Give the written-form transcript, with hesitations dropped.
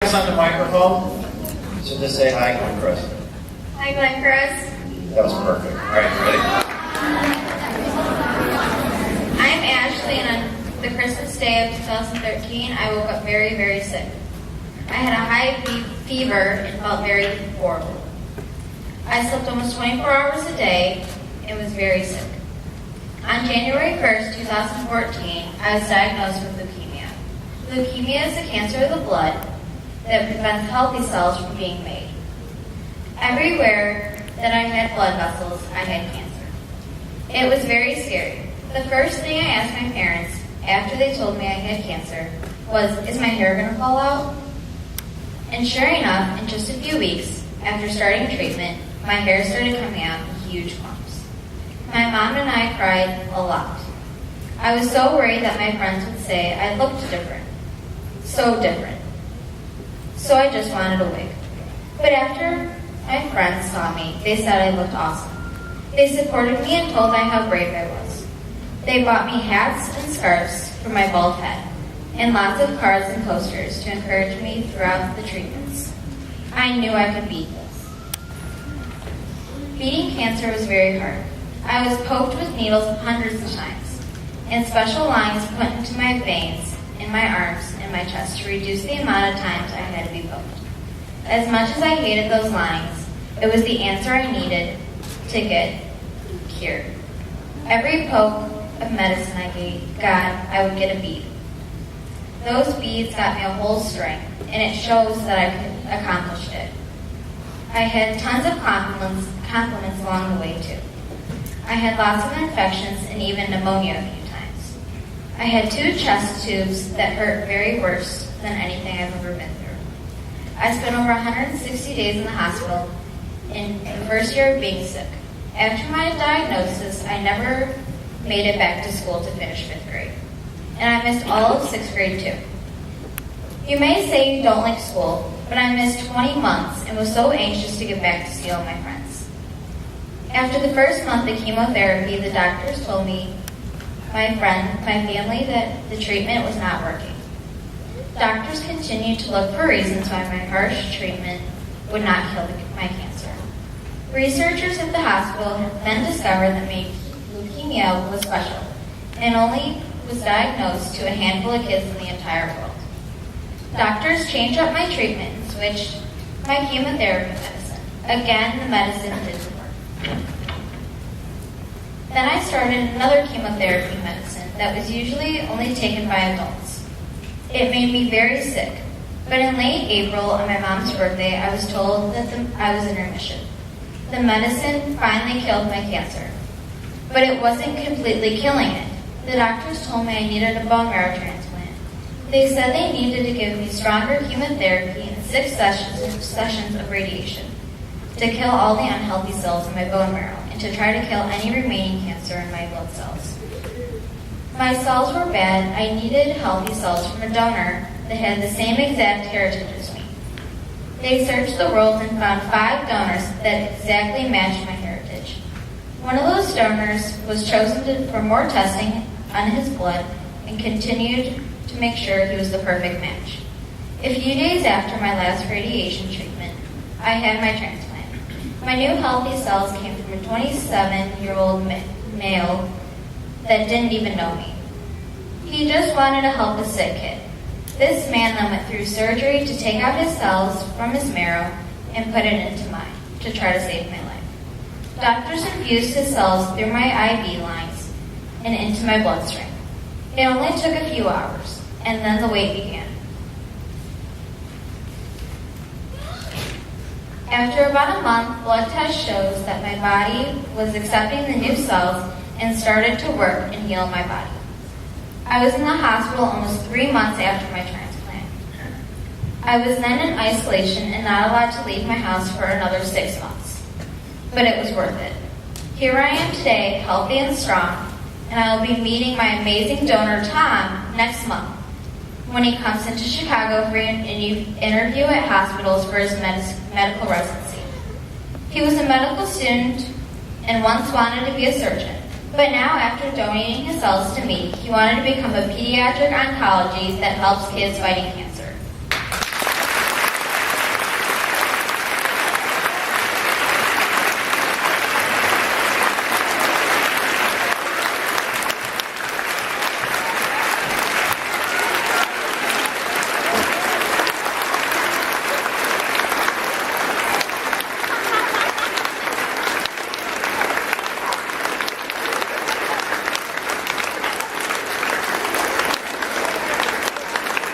On the microphone, so just say hi, Glen Crest. Hi, Glen Crest. That was perfect. All right, ready? I'm Ashley, and on the Christmas day of 2013, I woke up very, very sick. I had a high fever and felt very horrible. I slept almost 24 hours a day and was very sick. On January 1st, 2014, I was diagnosed with leukemia. Leukemia is a cancer of the blood that prevents healthy cells from being made. Everywhere that I had blood vessels, I had cancer. It was very scary. The first thing I asked my parents after they told me I had cancer was, is my hair going to fall out? And sure enough, in just a few weeks after starting treatment, my hair started coming out in huge clumps. My mom and I cried a lot. I was so worried that my friends would say I looked different. So different. So I just wanted a wig. But after my friends saw me, they said I looked awesome. They supported me and told me how brave I was. They bought me hats and scarves for my bald head, and lots of cards and posters to encourage me throughout the treatments. I knew I could beat this. Beating cancer was very hard. I was poked with needles hundreds of times, and special lines put into my veins, in my arms, and my chest to reduce the amount of times I had to be poked. As much as I hated those lines, it was the answer I needed to get cured. Every poke of medicine I got, I would get a bead. Those beads got me a whole string, and it shows that I could accomplish it. I had tons of compliments along the way, too. I had lots of infections and even pneumonia a few times. I had 2 chest tubes that hurt very worse than anything I've ever been through. I spent over 160 days in the hospital in the first year of being sick. After my diagnosis, I never made it back to school to finish 5th grade. And I missed all of 6th grade too. You may say you don't like school, but I missed 20 months and was so anxious to get back to see all my friends. After the first month of chemotherapy, the doctors told me, my family, that the treatment was not working. Doctors continued to look for reasons why my harsh treatment would not kill my cancer. Researchers at the hospital then discovered that my leukemia was special and only was diagnosed to a handful of kids in the entire world. Doctors changed up my treatment and switched my chemotherapy medicine. Again, the medicine didn't work. Then I started another chemotherapy medicine that was usually only taken by adults. It made me very sick, but in late April on my mom's birthday, I was told that I was in remission. The medicine finally killed my cancer, but it wasn't completely killing it. The doctors told me I needed a bone marrow transplant. They said they needed to give me stronger chemotherapy and 6 sessions of radiation to kill all the unhealthy cells in my bone marrow and to try to kill any remaining cancer in my blood cells. My cells were bad. I needed healthy cells from a donor that had the same exact heritage as me. They searched the world and found 5 donors that exactly matched my heritage. One of those donors was chosen for more testing on his blood and continued to make sure he was the perfect match. A few days after my last radiation treatment, I had my transplant. My new healthy cells came from a 27-year-old male that didn't even know me. He just wanted to help a sick kid. This man then went through surgery to take out his cells from his marrow and put it into mine to try to save my life. Doctors infused his cells through my IV lines and into my bloodstream. It only took a few hours, and then the wait began. After about a month, blood test shows that my body was accepting the new cells and started to work and heal my body. I was in the hospital almost 3 months after my transplant. I was then in isolation and not allowed to leave my house for another 6 months. But it was worth it. Here I am today, healthy and strong, and I will be meeting my amazing donor, Tom, next month when he comes into Chicago for an interview at hospitals for his medical residency. He was a medical student and once wanted to be a surgeon. But now, after donating his cells to me, he wanted to become a pediatric oncologist that helps kids fighting cancer.